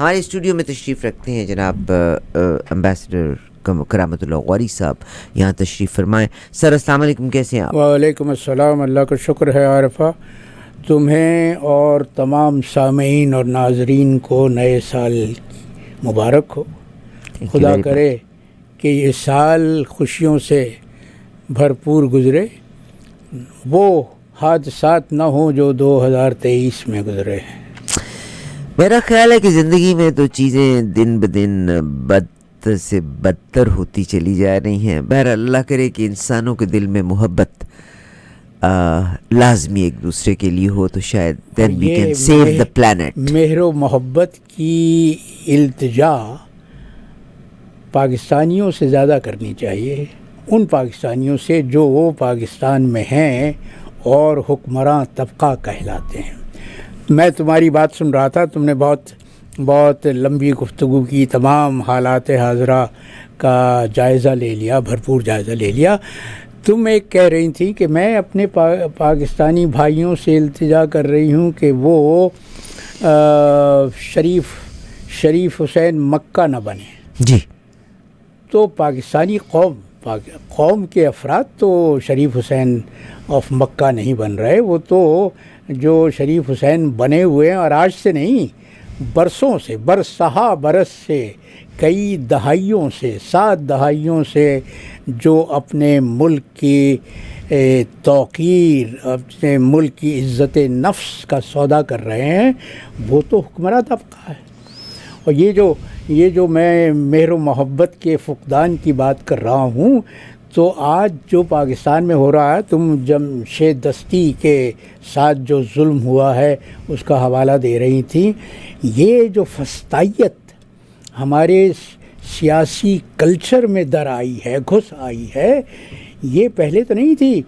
ہمارے اسٹوڈیو میں تشریف رکھتے ہیں جناب امبیسڈر کرامت اللہ غوری صاحب، یہاں تشریف فرمائیں. سر السلام علیکم، کیسے ہیں آپ؟ وعلیکم السلام. اللہ کا شکر ہے عارفہ، تمہیں اور تمام سامعین اور ناظرین کو نئے سال مبارک ہو. خدا کرے کہ یہ سال خوشیوں سے بھرپور گزرے، وہ حادثات نہ ہوں جو 2023 میں گزرے ہیں. میرا خیال ہے کہ زندگی میں تو چیزیں دن بدن بد سے بدتر ہوتی چلی جا رہی ہیں. بہرحال اللہ کرے کہ انسانوں کے دل میں محبت لازمی ایک دوسرے کے لیے ہو، تو شاید then we can save the planet. مہر و محبت کی التجا پاکستانیوں سے زیادہ کرنی چاہیے، ان پاکستانیوں سے جو وہ پاکستان میں ہیں اور حکمراں طبقہ کہلاتے ہیں. میں تمہاری بات سن رہا تھا، تم نے بہت لمبی گفتگو کی، تمام حالات حاضرہ کا جائزہ لے لیا، بھرپور جائزہ لے لیا. تم ایک کہہ رہی تھی کہ میں اپنے پاکستانی بھائیوں سے التجا کر رہی ہوں کہ وہ شریف حسین مکہ نہ بنے. جی، تو پاکستانی قوم کے افراد تو شریف حسین آف مکہ نہیں بن رہے، وہ تو جو شریف حسین بنے ہوئے ہیں، اور آج سے نہیں، برسوں سے، برسہا برس سے، کئی دہائیوں سے، 7 دہائیوں سے جو اپنے ملک کی توقیر، اپنے ملک کی عزت نفس کا سودا کر رہے ہیں، وہ تو حکمراں طبقہ ہے. اور یہ جو میں مہر و محبت کے فقدان کی بات کر رہا ہوں، تو آج جو پاکستان میں ہو رہا ہے، تم جمشید دستی کے ساتھ جو ظلم ہوا ہے اس کا حوالہ دے رہی تھی. یہ جو فسطائیت ہمارے سیاسی کلچر میں در آئی ہے، گھس آئی ہے، یہ پہلے تو نہیں تھی.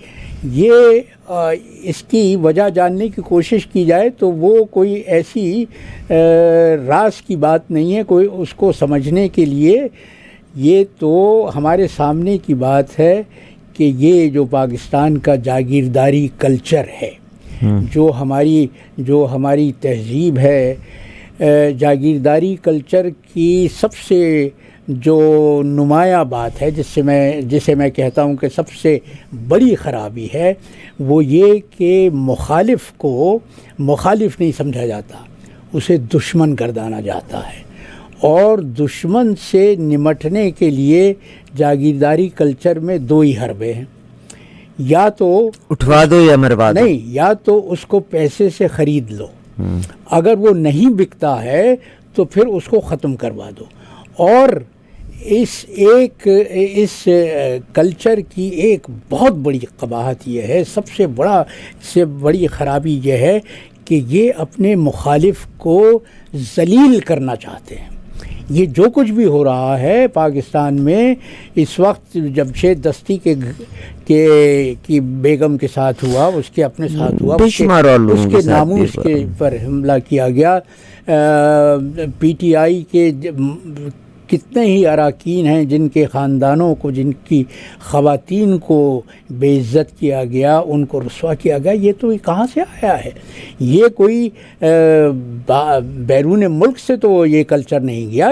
اس کی وجہ جاننے کی کوشش کی جائے تو وہ کوئی ایسی راز کی بات نہیں ہے کوئی اس کو سمجھنے کے لیے. یہ تو ہمارے سامنے کی بات ہے کہ یہ جو پاکستان کا جاگیرداری کلچر ہے، جو ہماری تہذیب ہے، جاگیرداری کلچر کی سب سے جو نمایاں بات ہے، جسے میں کہتا ہوں کہ سب سے بڑی خرابی ہے، وہ یہ کہ مخالف کو مخالف نہیں سمجھا جاتا، اسے دشمن گردانا جاتا ہے. اور دشمن سے نمٹنے کے لیے جاگیرداری کلچر میں 2 ہی حربے ہیں، یا تو اٹھوا دو یا مروا دو. نہیں، یا تو اس کو پیسے سے خرید لو، اگر وہ نہیں بکتا ہے تو پھر اس کو ختم کروا دو. اور اس کلچر کی ایک بہت بڑی قباحت یہ ہے، سب سے بڑی خرابی یہ ہے کہ یہ اپنے مخالف کو ذلیل کرنا چاہتے ہیں. یہ جو کچھ بھی ہو رہا ہے پاکستان میں اس وقت، جمشید دستی کی بیگم کے ساتھ ہوا، اس کے اپنے ساتھ ہوا، اس کے ناموس کے پر حملہ کیا گیا. پی ٹی آئی کے کتنے ہی اراکین ہیں جن کے خاندانوں کو، جن کی خواتین کو بے عزت کیا گیا، ان کو رسوا کیا گیا. یہ تو کہاں سے آیا ہے؟ یہ کوئی بیرون ملک سے تو یہ کلچر نہیں گیا،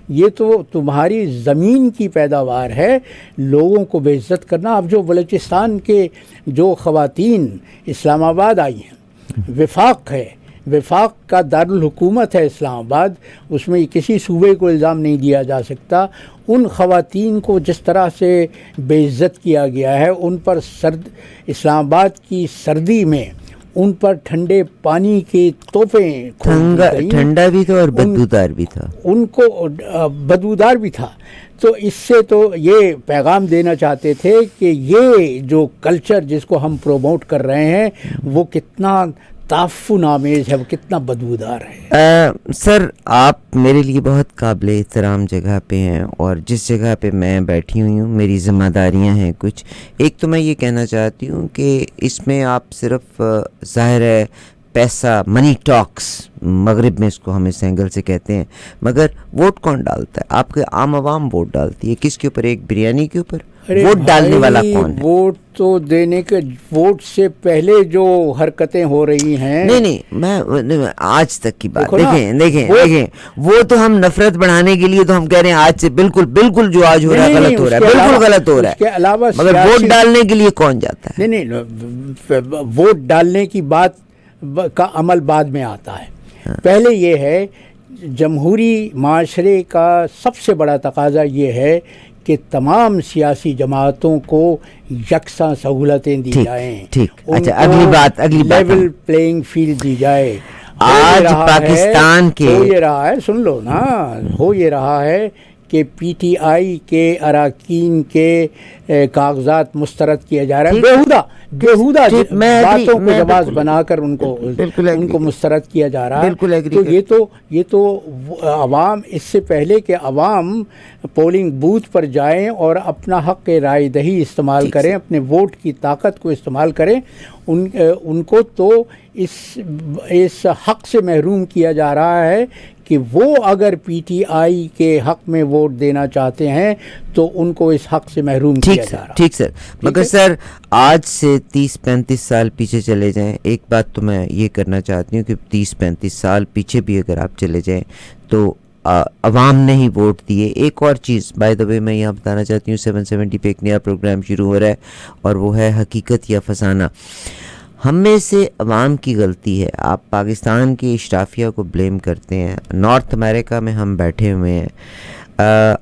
یہ تو تمہاری زمین کی پیداوار ہے، لوگوں کو بے عزت کرنا. اب جو بلوچستان کے جو خواتین اسلام آباد آئی ہیں، وفاق کا دارالحکومت ہے اسلام آباد، اس میں کسی صوبے کو الزام نہیں دیا جا سکتا. ان خواتین کو جس طرح سے بے عزت کیا گیا ہے، ان پر اسلام آباد کی سردی میں ان پر ٹھنڈے پانی کی توپیں، ٹھنڈا بھی تھا اور بدبودار بھی تھا، ان کو بدبودار بھی تھا. تو اس سے تو یہ پیغام دینا چاہتے تھے کہ یہ جو کلچر جس کو ہم پروموٹ کر رہے ہیں وہ کتنا تعفن آمیز ہے، وہ کتنا بدبودار ہے. سر، آپ میرے لیے بہت قابل احترام جگہ پہ ہیں، اور جس جگہ پہ میں بیٹھی ہوئی ہوں میری ذمہ داریاں ہیں کچھ. ایک تو میں یہ کہنا چاہتی ہوں کہ اس میں آپ صرف ظاہر ہے پیسہ منی ٹاکس مغرب میں اس کو ہم اس اینگل سے کہتے ہیں، مگر ووٹ کون ڈالتا ہے؟ آپ کے عام عوام ووٹ ڈالتی ہے، کس کے اوپر؟ ایک بریانی کے اوپر؟ ووٹ ڈالنے والا کون ہے؟ ووٹ تو دینے کے ووٹ سے پہلے جو حرکتیں ہو رہی ہیں، نہیں میں آج تک کی بات دیکھیں وہ تو ہم نفرت بڑھانے کے لیے تو ہم کہہ رہے ہیں آج سے بالکل جو آج ہو رہا ہے غلط ہو رہا ہے، بالکل غلط ہو رہا ہے، اس کے علاوہ مگر ووٹ ڈالنے کے لیے کون جاتا ہے؟ نہیں ووٹ ڈالنے کی بات کا عمل بعد میں آتا ہے. پہلے یہ ہے جمہوری معاشرے کا سب سے بڑا تقاضا یہ ہے کہ تمام سیاسی جماعتوں کو یکساں سہولتیں دی جائیں. ٹھیک، اچھا اگلی بات لیول پلینگ فیلڈ دی جائے. آج پاکستان کے ہو یہ رہا ہے، سن لو نا، ہو یہ رہا ہے کہ پی ٹی آئی کے اراکین کے کاغذات مسترد کیے جا رہے ہیں، بیہودہ باتوں کو جواز بنا کر ان کو مسترد کیا جا رہا ہے. تو یہ تو عوام، اس سے پہلے کہ عوام پولنگ بوتھ پر جائیں اور اپنا حق رائے دہی استعمال کریں، اپنے ووٹ کی طاقت کو استعمال کریں، ان کو تو اس حق سے محروم کیا جا رہا ہے کہ وہ اگر پی ٹی آئی کے حق میں ووٹ دینا چاہتے ہیں تو ان کو اس حق سے محروم کیا جا رہا ہے. ٹھیک سر، مگر سر آج سے 30-35 سال پیچھے چلے جائیں، ایک بات تو میں یہ کرنا چاہتی ہوں کہ 30-35 سال پیچھے بھی اگر آپ چلے جائیں تو عوام نے ہی ووٹ دیے. ایک اور چیز بائی دا وے میں یہاں بتانا چاہتی ہوں، 770 پہ ایک نیا پروگرام شروع ہو رہا ہے اور وہ ہے حقیقت یا فسانہ. ہم میں سے عوام کی غلطی ہے، آپ پاکستان کی اشرافیہ کو بلیم کرتے ہیں. نارتھ امریکہ میں ہم بیٹھے ہوئے ہیں،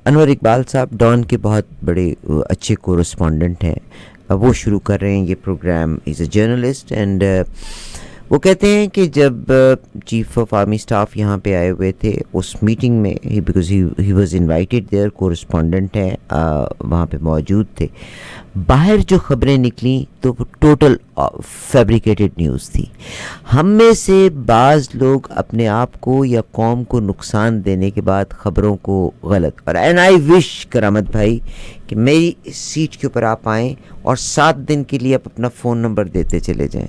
انور اقبال صاحب ڈان کے بہت بڑے اچھے کورسپونڈنٹ ہیں، وہ شروع کر رہے ہیں یہ programme. Is a journalist and وہ کہتے ہیں کہ جب چیف آف آرمی اسٹاف یہاں پہ آئے ہوئے تھے اس میٹنگ میں، because he was invited there, correspondent ہیں وہاں پہ موجود تھے، باہر جو خبریں نکلیں تو وہ ٹوٹل فیبریکیٹڈ نیوز تھی. ہم میں سے بعض لوگ اپنے آپ کو یا قوم کو نقصان دینے کے بعد خبروں کو غلط، اور اینڈ آئی وش کرامت بھائی کہ میری سیٹ کے اوپر آپ آئیں اور 7 دن کے لیے آپ اپنا فون نمبر دیتے چلے جائیں.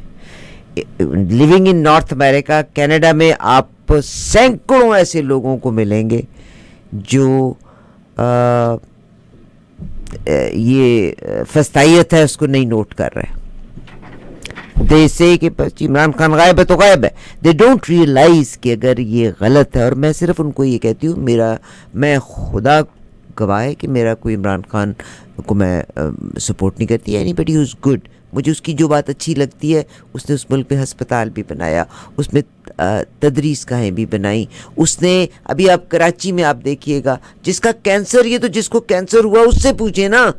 Living in north America, Canada میں آپ سینکڑوں ایسے لوگوں کو ملیں گے جو یہ فستائیت ہے اس کو نہیں نوٹ کر رہے. دے سے کہ عمران خان غائب ہے تو غائب ہے. دے ڈونٹ ریئلائز کہ اگر یہ غلط ہے. اور میں صرف ان کو یہ کہتی ہوں، میں خدا گواہ ہے کہ میرا کوئی عمران خان کو میں سپورٹ نہیں کرتی. Any body who is good, مجھے اس کی جو بات اچھی لگتی ہے، اس نے اس ملک میں ہسپتال بھی بنایا، اس میں تدریس گاہیں بھی بنائی. اس نے ابھی آپ کراچی میں آپ دیکھیے گا جس کا کینسر، یہ تو جس کو کینسر ہوا اس سے پوچھیں نا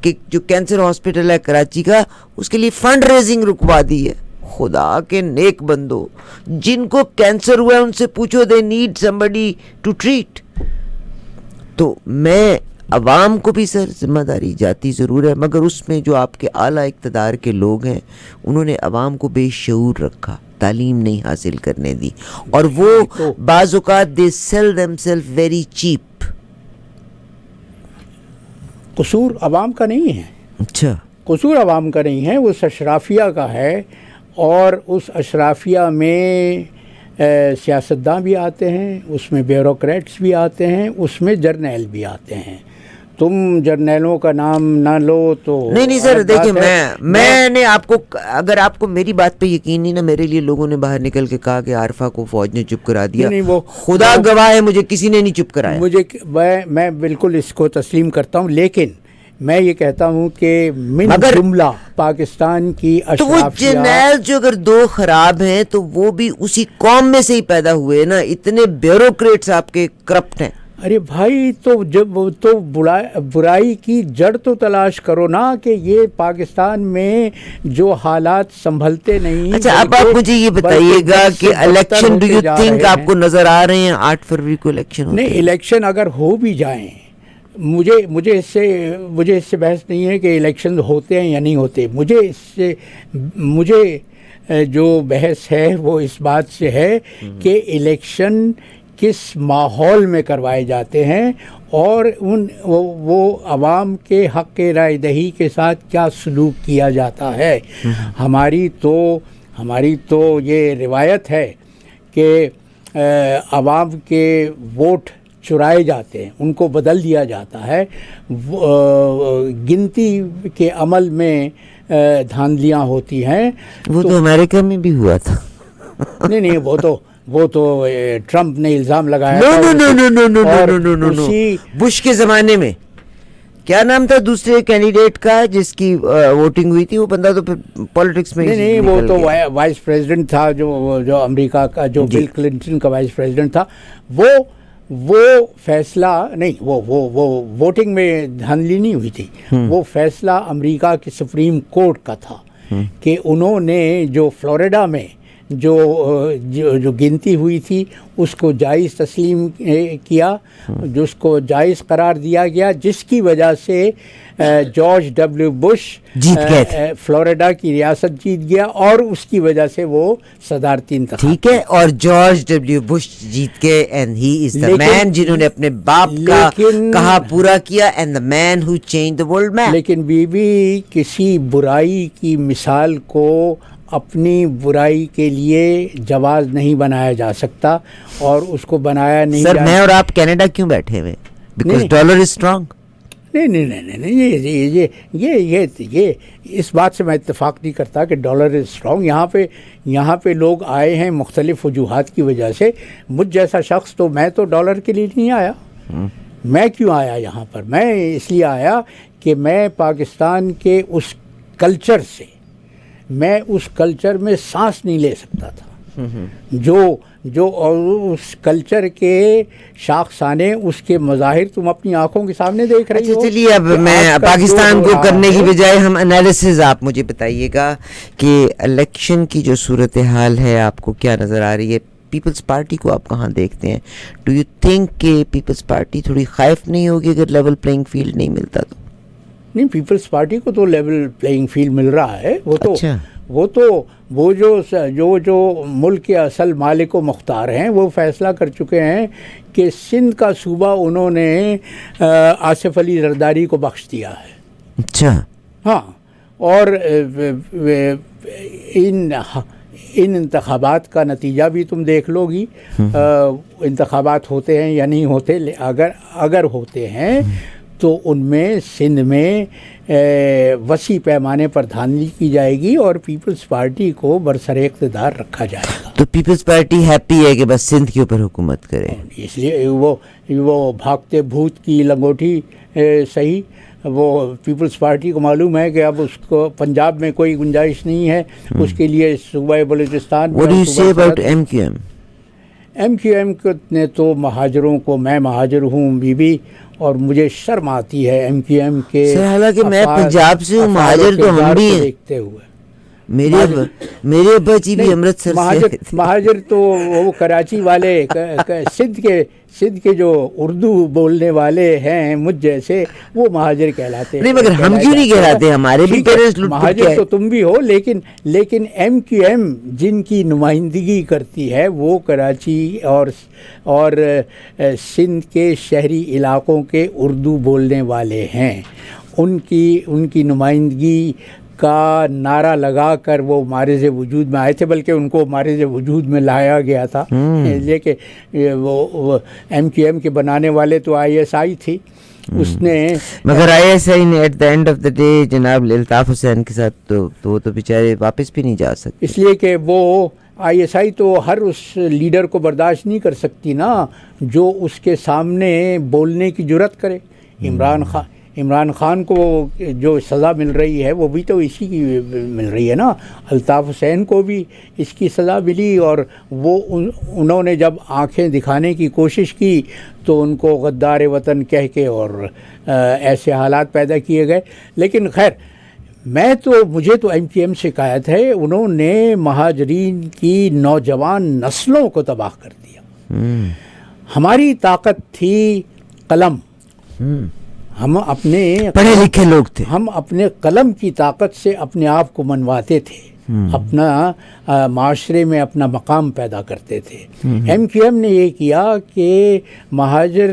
کہ جو کینسر ہاسپٹل ہے کراچی کا، اس کے لیے فنڈ ریزنگ رکوا دی ہے. خدا کے نیک بندو، جن کو کینسر ہوا ہے ان سے پوچھو، they need somebody to treat. تو میں عوام کو بھی سر ذمہ داری جاتی ضرور ہے، مگر اس میں جو آپ کے اعلیٰ اقتدار کے لوگ ہیں انہوں نے عوام کو بے شعور رکھا، تعلیم نہیں حاصل کرنے دی، اور وہ بعض اوقات they sell them self very cheap. قصور عوام کا نہیں ہے. اچھا، قصور عوام کا نہیں ہے، اس اشرافیہ کا ہے. اور اس اشرافیہ میں سیاستداں بھی آتے ہیں، اس میں بیوروکریٹس بھی آتے ہیں، اس میں جرنیل بھی آتے ہیں. تم جرنیلوں کا نام نہ لو تو نہیں سر. دیکھیں میں نے آپ کو، اگر آپ کو میری بات پہ یقین نہیں نا، میرے لیے لوگوں نے باہر نکل کے کہا کہ عارفہ کو فوج نے چپ کرا دیا. خدا گواہ ہے مجھے کسی نے نہیں چپ کرایا. میں بالکل اس کو تسلیم کرتا ہوں، لیکن میں یہ کہتا ہوں کہ من جملہ پاکستان کی اشرافیہ، تو وہ جرنیل جو اگر 2 خراب ہیں تو وہ بھی اسی قوم میں سے ہی پیدا ہوئے نا. اتنے بیوروکریٹس آپ کے کرپٹ ہیں. ارے بھائی، تو جب تو برائی کی جڑ تو تلاش کرو نا، کہ یہ پاکستان میں جو حالات سنبھلتے نہیں. اچھا، اب آپ مجھے یہ بتائیے گا کہ الیکشن، ڈو یو تھنک آپ کو نظر آ رہے ہیں 8 فروری کو الیکشن؟ نہیں، الیکشن اگر ہو بھی جائیں، مجھے اس سے بحث نہیں ہے کہ الیکشن ہوتے ہیں یا نہیں ہوتے. مجھے جو بحث ہے وہ اس بات سے ہے کہ الیکشن کس ماحول میں کروائے جاتے ہیں اور وہ عوام کے حق رائے دہی کے ساتھ کیا سلوک کیا جاتا ہے. ہماری تو یہ روایت ہے کہ عوام کے ووٹ چرائے جاتے ہیں، ان کو بدل دیا جاتا ہے، گنتی کے عمل میں دھاندلیاں ہوتی ہیں. وہ تو امریکہ میں بھی ہوا تھا. نہیں وہ تو ٹرمپ نے الزام لگایا نو بش کے زمانے میں. کیا نام تھا دوسرے کینڈیڈیٹ کا جس کی ووٹنگ ہوئی تھی؟ وہ بندہ تو پھر پالیٹکس میں نہیں وہ تو وائس پریزیڈنٹ تھا جو امریکہ کا، جو بل کلنٹن کا وائس پریزیڈنٹ تھا. وہ فیصلہ نہیں، وہ ووٹنگ میں دھاندلی نہیں ہوئی تھی. وہ فیصلہ امریکہ کی سپریم کورٹ کا تھا کہ انہوں نے جو فلوریڈا میں جو گنتی ہوئی تھی اس کو جائز تسلیم کیا، جس کو جائز قرار دیا گیا، جس کی وجہ سے جارج ڈبلیو بش فلوریڈا کی ریاست جیت گیا اور اس کی وجہ سے وہ صدارتی انتخاب. ٹھیک ہے، اور جارج ڈبلیو بش جیت کے اینڈ ہی از دا مین جنہوں نے اپنے باپ کا کہا پورا کیا، and the man who change the world man. لیکن بی کسی برائی کی مثال کو اپنی برائی کے لیے جواز نہیں بنایا جا سکتا، اور اس کو بنایا نہیں. سر میں اور آپ کینیڈا کیوں بیٹھے ہوئے؟ Because dollar is strong. نہیں یہ اس بات سے میں اتفاق نہیں کرتا کہ ڈالر از اسٹرانگ. یہاں پہ لوگ آئے ہیں مختلف وجوہات کی وجہ سے. مجھ جیسا شخص تو میں تو ڈالر کے لیے نہیں آیا. میں کیوں آیا یہاں پر؟ میں اس لیے آیا کہ میں پاکستان کے اس کلچر سے، میں اس کلچر میں سانس نہیں لے سکتا تھا. جو اور اس کلچر کے شاخسانے، اس کے مظاہر تم اپنی آنکھوں کے سامنے دیکھ رہی ہو. چلیے اب میں پاکستان کو کرنے کی بجائے ہم انالیسز آپ مجھے بتائیے گا کہ الیکشن کی جو صورتحال ہے آپ کو کیا نظر آ رہی ہے؟ پیپلز پارٹی کو آپ کہاں دیکھتے ہیں؟ ڈو یو تھنک کہ پیپلز پارٹی تھوڑی خائف نہیں ہوگی اگر لیول پلینگ فیلڈ نہیں ملتا تو؟ نہیں، پیپلز پارٹی کو تو لیول پلینگ فیلڈ مل رہا ہے. وہ جو ملک کے اصل مالک و مختار ہیں وہ فیصلہ کر چکے ہیں کہ سندھ کا صوبہ انہوں نے آصف علی زرداری کو بخش دیا ہے. اچھا. ہاں، اور ان انتخابات کا نتیجہ بھی تم دیکھ لو گی. انتخابات ہوتے ہیں یا نہیں ہوتے، اگر ہوتے ہیں تو ان میں سندھ میں وسیع پیمانے پر دھاندلی کی جائے گی اور پیپلز پارٹی کو برسر اقتدار رکھا جائے گا. تو پیپلز پارٹی ہیپی ہے کہ بس سندھ کے اوپر حکومت کرے؟ اس لیے وہ بھاگتے بھوت کی لنگوٹی صحیح. وہ پیپلز پارٹی کو معلوم ہے کہ اب اس کو پنجاب میں کوئی گنجائش نہیں ہے، اس کے لیے صوبہ Balochistan. What do you say about MQM؟ MQM نے تو مہاجروں کو، میں مہاجر ہوں بی اور مجھے شرم آتی ہے MQM کے. حالانکہ میں پنجاب سے ہوں، مہاجر تو ہم بھی ہیں. دیکھتے ہوئے میرے ابا جی بھی امرتسر سے. مہاجر تو وہ کراچی والے، سندھ کے جو اردو بولنے والے ہیں مجھ جیسے، وہ مہاجر کہلاتے ہیں. نہیں مگر ہم کیوں نہیں کہلاتے؟ ہمارے بھی پیرنٹس مہاجر تو تم بھی ہو، لیکن MQM جن کی نمائندگی کرتی ہے وہ کراچی اور سندھ کے شہری علاقوں کے اردو بولنے والے ہیں. ان کی نمائندگی کا نعرہ لگا کر وہ معرض وجود میں آئے تھے، بلکہ ان کو معرض وجود میں لایا گیا تھا. لیکن وہ MQM کے بنانے والے تو ISI تھی. اس نے مگر ISI نے at the end of the day جناب الطاف حسین کے ساتھ تو وہ تو بیچارے واپس بھی نہیں جا سکتے، اس لیے کہ وہ ISI تو ہر اس لیڈر کو برداشت نہیں کر سکتی نا جو اس کے سامنے بولنے کی جرت کرے. عمران خان کو جو سزا مل رہی ہے وہ بھی تو اسی کی مل رہی ہے نا. الطاف حسین کو بھی اس کی سزا ملی، اور وہ انہوں نے جب آنکھیں دکھانے کی کوشش کی تو ان کو غدار وطن کہہ کے اور ایسے حالات پیدا کیے گئے. لیکن خیر، مجھے تو MQM سے شکایت ہے، انہوں نے مہاجرین کی نوجوان نسلوں کو تباہ کر دیا. ہماری طاقت تھی قلم. ہم اپنے پڑھے لکھے لوگ تھے، ہم اپنے قلم کی طاقت سے اپنے آپ کو منواتے تھے، اپنا معاشرے میں اپنا مقام پیدا کرتے تھے. MQM نے یہ کیا کہ مہاجر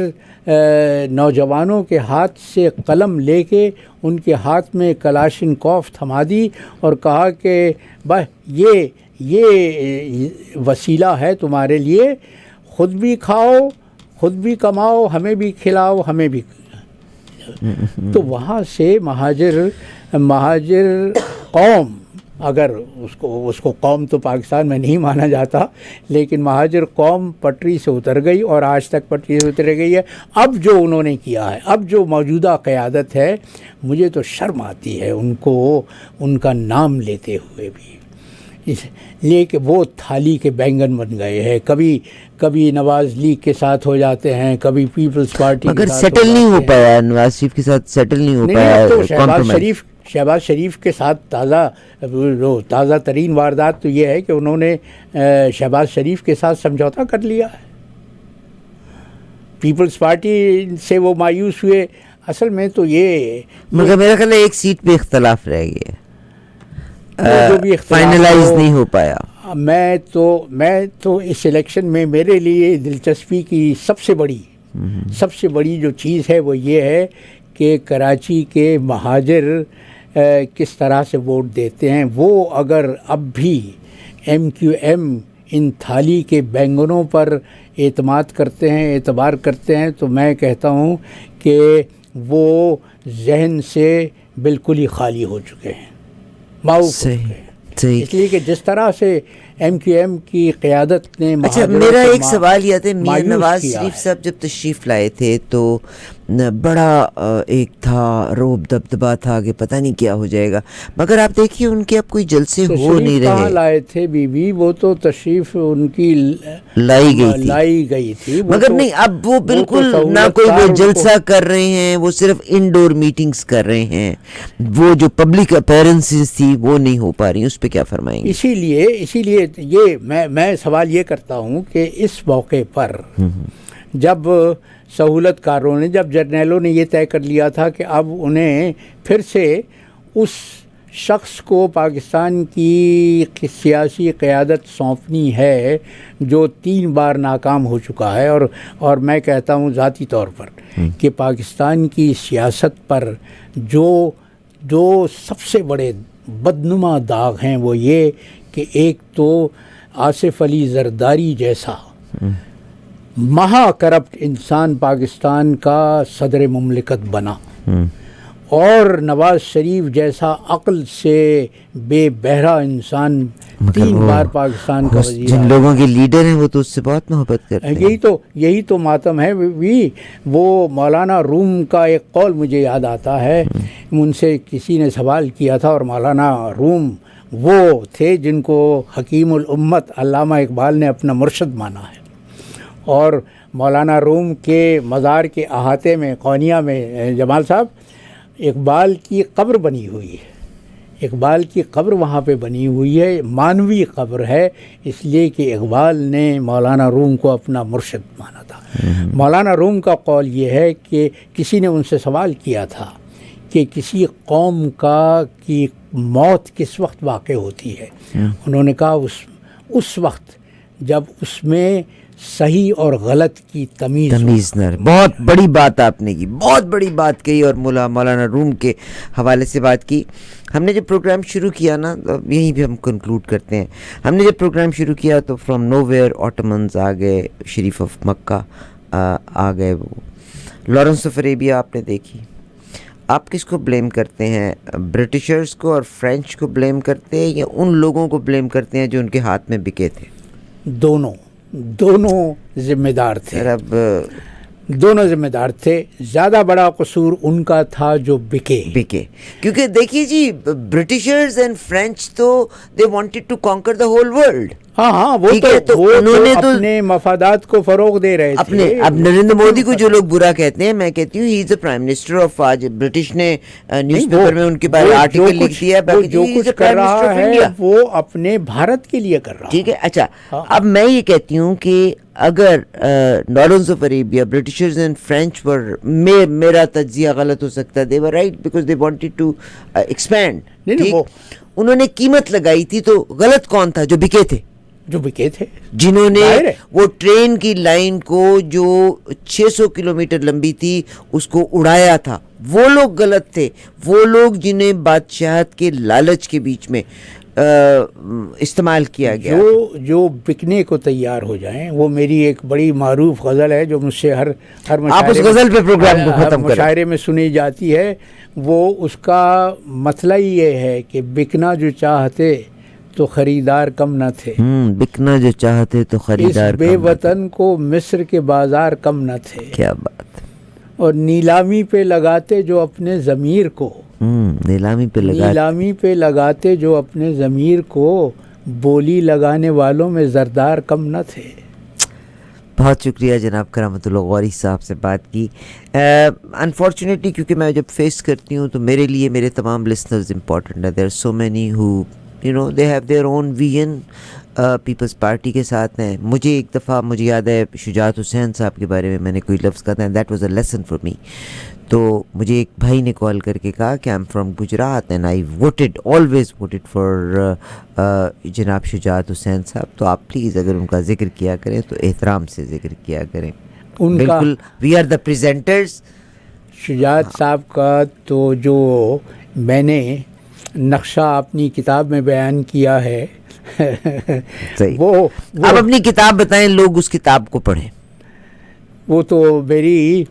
نوجوانوں کے ہاتھ سے قلم لے کے ان کے ہاتھ میں کلاشن کوف تھما دی اور کہا کہ یہ وسیلہ ہے تمہارے لیے، خود بھی کھاؤ، خود بھی کماؤ، ہمیں بھی کھلاؤ، ہمیں بھی. تو وہاں سے مہاجر قوم، اگر اس کو قوم تو پاکستان میں نہیں مانا جاتا، لیکن مہاجر قوم پٹری سے اتر گئی اور آج تک پٹری سے اتر گئی ہے. اب جو انہوں نے کیا ہے، اب جو موجودہ قیادت ہے، مجھے تو شرم آتی ہے ان کا نام لیتے ہوئے بھی، لیکن وہ تھالی کے بینگن بن گئے ہیں. کبھی نواز لیگ کے ساتھ ہو جاتے ہیں، کبھی پیپلز پارٹی مگر کے ساتھ سیٹل نہیں ہو پایا، نواز شریف کے ساتھ سیٹل نہیں ہو پایا. تو شہباز شریف کے ساتھ تازہ ترین واردات تو یہ ہے کہ انہوں نے شہباز شریف کے ساتھ سمجھوتا کر لیا ہے. پیپلز پارٹی سے وہ مایوس ہوئے. اصل میں تو یہ مگر میرا خیال ہے ایک سیٹ پہ اختلاف رہ گیا، جو بھی فائنلائز نہیں ہو پایا. میں تو اس الیکشن میں میرے لیے دلچسپی کی سب سے بڑی جو چیز ہے وہ یہ ہے کہ کراچی کے مہاجر کس طرح سے ووٹ دیتے ہیں. وہ اگر اب بھی MQM ان تھالی کے بینگنوں پر اعتبار کرتے ہیں تو میں کہتا ہوں کہ وہ ذہن سے بالکل ہی خالی ہو چکے ہیں، معاف ہو چکے ہیں. اس لیے کہ جس طرح سے MQM کی قیادت نے اچھا میرا ایک سوال یہ تھا، میاں نواز شریف صاحب جب تشریف لائے تھے تو بڑا ایک تھا روب دبدبا تھا کہ پتہ نہیں کیا ہو جائے گا، مگر آپ دیکھیے ان کے اب کوئی جلسے ہو نہیں رہے. کہاں لائے تھے بی وہ تو تشریف ان کی لائی گئی تھی مگر نہیں اب وہ بالکل نہ کوئی وہ جلسہ کر رہے ہیں، وہ صرف انڈور میٹنگز کر رہے ہیں، وہ جو پبلک اپیرنسز تھی وہ نہیں ہو پا رہی. اس پہ کیا فرمائیں گے؟ اسی لیے یہ میں سوال یہ کرتا ہوں کہ اس موقع پر جب سہولت کاروں نے، جب جرنیلوں نے یہ طے کر لیا تھا کہ اب انہیں پھر سے اس شخص کو پاکستان کی سیاسی قیادت سونپنی ہے جو 3 بار ناکام ہو چکا ہے، اور میں کہتا ہوں ذاتی طور پر کہ پاکستان کی سیاست پر جو سب سے بڑے بدنما داغ ہیں وہ یہ کہ ایک تو آصف علی زرداری جیسا مہا کرپٹ انسان پاکستان کا صدر مملکت بنا، اور نواز شریف جیسا عقل سے بے بہرا انسان 3 بار پاکستان کا وزیر. جن لوگوں کے لیڈر ہیں وہ تو اس سے بہت محبت کرتے ہیں. یہی تو ماتم ہے. وہ مولانا روم کا ایک قول مجھے یاد آتا ہے، ان سے کسی نے سوال کیا تھا، اور مولانا روم وہ تھے جن کو حکیم الامت علامہ اقبال نے اپنا مرشد مانا ہے، اور مولانا روم کے مزار کے احاطے میں قونیہ میں جمال صاحب اقبال کی قبر بنی ہوئی ہے. اقبال کی قبر وہاں پہ بنی ہوئی ہے، مانوی قبر ہے، اس لیے کہ اقبال نے مولانا روم کو اپنا مرشد مانا تھا. مولانا روم کا قول یہ ہے کہ کسی نے ان سے سوال کیا تھا کہ کسی قوم کی موت کس وقت واقع ہوتی ہے. انہوں نے کہا اس وقت جب اس میں صحیح اور غلط کی تمیز نہ. بہت بڑی بات آپ نے کی، بہت بڑی بات کہی، اور مولانا روم کے حوالے سے بات کی. ہم نے جب پروگرام شروع کیا نا، یہیں بھی ہم کنکلوڈ کرتے ہیں، ہم نے جب پروگرام شروع کیا تو فرام نو ویئر آٹمنز آ گئے، شریف آف مکہ آ گئے، وہ لارنس آف عربیہ آپ نے دیکھی. آپ کس کو بلیم کرتے ہیں؟ برٹشرز کو اور فرینچ کو بلیم کرتے ہیں، یا ان لوگوں کو بلیم کرتے ہیں جو ان کے ہاتھ میں بکے تھے؟ دونوں ذمہ دار تھے. اب دونوں ذمہ دار تھے. زیادہ بڑا قصور ان کا تھا جو بکے، کیونکہ دیکھیے جی، برٹشرز اینڈ فرینچ تو they wanted to conquer the whole world. ہاں وہ انہوں نے اپنے مفادات کو فروغ دے رہے تھے. اب نریندر مودی کو جو لوگ برا کہتے ہیں، میں کہتی ہوں ہی از اے پرائم منسٹر آف، آج برٹش نے نیوز پیپر میں ان کے بارے میں آرٹیکل لکھ دیا ہے، جو کچھ کر رہا ہے وہ اپنے بھارت کے لیے کر رہا ہے. ٹھیک ہے. اچھا اب میں یہ کہتی ہوں کہ اگر Lawrence of Arabia, Britishers and French پر، میرا تجزیہ غلط ہو سکتا ہے، they were right because they wanted to expand. انہوں نے قیمت لگائی تھی، تو غلط کون تھا؟ جو بکے تھے، جنہوں نے وہ ٹرین کی لائن کو جو 600 کلومیٹر لمبی تھی اس کو اڑایا تھا، وہ لوگ غلط تھے. وہ لوگ جنہیں بادشاہت کے لالچ کے بیچ میں استعمال کیا گیا. جو بکنے کو تیار ہو جائیں. وہ میری ایک بڑی معروف غزل ہے جو مجھ سے ہر آپ اس غزل پہ پروگرام کو ختم کریں. مشاعرے میں سنی جاتی ہے. وہ اس کا مسئلہ ہی یہ ہے کہ بکنا جو چاہتے تو خریدار کم نہ تھے. بکنا جو چاہتے تو خریدار اس بے وطن کو مصر کے بازار کم نہ تھے. کیا بات. اور نیلامی پہ لگاتے جو اپنے ضمیر کو. نیلامی پہ لگاتے جو اپنے ضمیر کو. بولی لگانے والوں میں زردار کم نہ تھے. بہت شکریہ جناب کرامت اللہ غوری صاحب سے بات کی. انفارچونیٹلی کیونکہ میں جب فیس کرتی ہوں تو میرے لیے میرے تمام لسنرز امپورٹنٹ ہیں. There are so many who they have their own vision. Peoples Party کے ساتھ ہیں. مجھے ایک دفعہ مجھے یاد ہے شجاعت حسین صاحب کے بارے میں میں نے کوئی لفظ کہا تھا. That was a lesson for me. تو مجھے ایک بھائی نے کال کر کے کہا کہ I am from Gujarat and I always voted for جناب شجاعت حسین صاحب. تو آپ پلیز اگر ان کا ذکر کیا کریں تو احترام سے ذکر کیا کریں. بالکل وی آر دا پریزنٹرز. شجاعت صاحب کا تو جو میں نے نقشہ اپنی کتاب میں بیان کیا ہے وہ آپ اپنی کتاب بتائیں, لوگ اس کتاب کو پڑھیں. وہ تو میری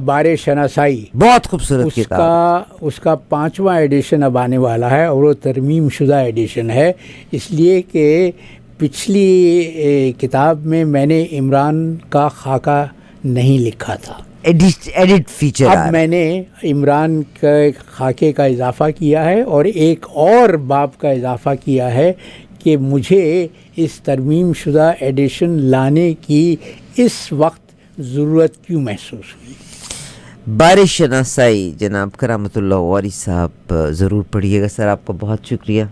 بار شناسائی, بہت خوبصورت کتاب. اس کا 5واں ایڈیشن اب آنے والا ہے اور وہ ترمیم شدہ ایڈیشن ہے. اس لیے کہ پچھلی کتاب میں نے عمران کا خاکہ نہیں لکھا تھا. ایڈٹ فیچر اب میں نے عمران کے خاکے کا اضافہ کیا ہے اور ایک اور باب کا اضافہ کیا ہے کہ مجھے اس ترمیم شدہ ایڈیشن لانے کی اس وقت ضرورت کیوں محسوس ہوئی. بار شناسائی جناب کرامت اللہ غوری صاحب ضرور پڑھیے گا. سر آپ کا بہت شکریہ.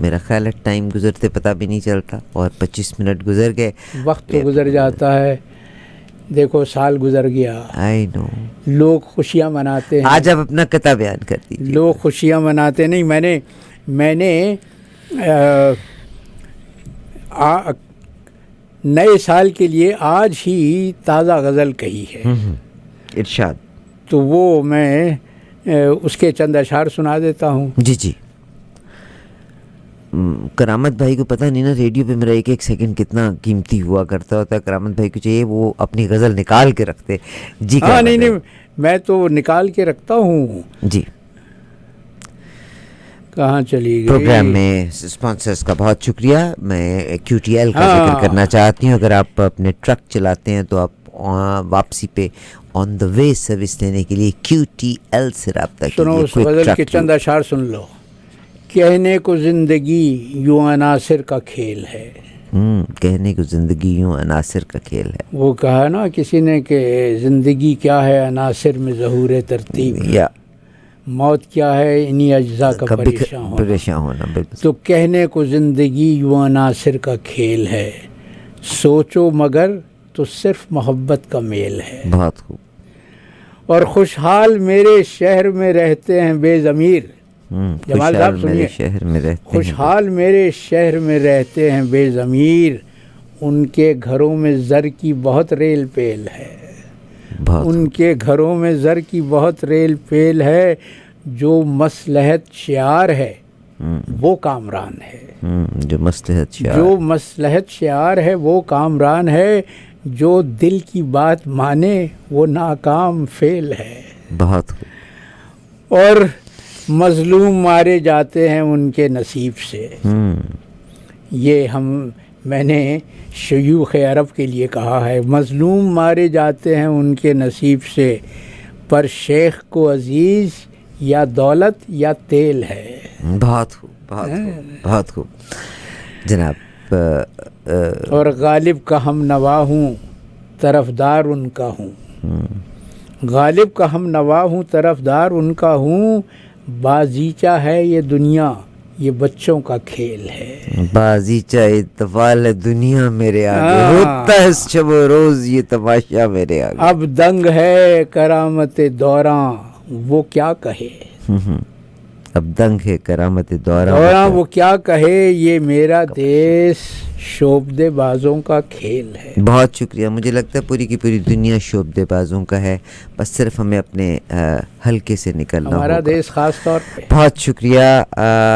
میرا خیال ہے ٹائم گزرتے پتہ بھی نہیں چلتا اور 25 منٹ گزر گئے. وقت تو گزر جاتا ہے. دیکھو سال گزر گیا. آئی نو. لوگ خوشیاں مناتے ہیں. آج آپ اپنا قطع بیان کر دیجیے. لوگ خوشیاں مناتے نہیں. میں نے نئے سال کے لیے آج ہی تازہ غزل کہی ہے. ارشاد. تو وہ میں اس کے چند اشعار سنا دیتا ہوں. جی. کرامت بھائی کو پتہ نہیں نا ریڈیو پہ میرا ایک سیکنڈ کتنا قیمتی ہوا کرتا ہوتا ہے. کرامت بھائی کو چاہیے وہ اپنی غزل نکال کے رکھتے. جی ہاں نہیں میں تو نکال کے رکھتا ہوں. جی. کہاں چلی گئی. پروگرام میں اسپانسرز کا بہت شکریہ. میں QTL کا ذکر کرنا چاہتی ہوں. اگر آپ اپنے ٹرک چلاتے ہیں تو آپ واپسی پہ آن دا وے سروس لینے کے لیے QTL سے رابطہ کیجیے. سنو اس غزل کے چند اشعار سن لو. کہنے کو زندگی یوں عناصر کا کھیل ہے. کہنے کو زندگی یوں عناصر کا کھیل ہے. وہ کہا نا کسی نے کہ زندگی کیا ہے عناصر میں ظہور ترتیب. یا موت کیا ہے انہی اجزاء کا پریشان ہونا. تو کہنے کو زندگی یوں عناصر کا کھیل ہے. سوچو مگر تو صرف محبت کا میل ہے. بہت خوب. اور خوشحال میرے شہر میں رہتے ہیں بے ضمیر. جمال صاحب سنیے. خوشحال میرے شہر میں رہتے ہیں بے ضمیر. ان کے گھروں میں زر کی بہت ریل پیل ہے. ان کے گھروں میں زر کی بہت ریل پیل ہے. جو مصلحت شعار ہے وہ کامران ہے. جو مصلحت شعار ہے وہ کامران ہے. جو دل کی بات مانے وہ ناکام فعل ہے. بہت خوب. اور مظلوم مارے جاتے ہیں ان کے نصیب سے. یہ میں نے شیوخ عرب کے لیے کہا ہے. مظلوم مارے جاتے ہیں ان کے نصیب سے. پر شیخ کو عزیز یا دولت یا تیل ہے. بہت خوب. بہت خوب جناب. اور غالب کا ہم نوا ہوں طرفدار ان کا ہوں. غالب کا ہم نوا ہوں طرفدار ان کا ہوں. بازیچہ ہے یہ دنیا یہ بچوں کا کھیل ہے. بازیچہ اتفال ہے دنیا میرے آگے. ہوتا ہے شب و روز یہ تماشا میرے آگے. اب دنگ ہے کرامت دوراں وہ کیا کہے. اب دنگ ہے کرامت دوراں وہ کیا کہے. یہ میرا دیس شعبدے بازوں کا کھیل ہے. بہت شکریہ. مجھے لگتا ہے پوری کی پوری دنیا شعبدے بازوں کا ہے. بس صرف ہمیں اپنے حلقے سے نکلنا ہوگا. ہمارا دیس خاص طور پہ. بہت شکریہ.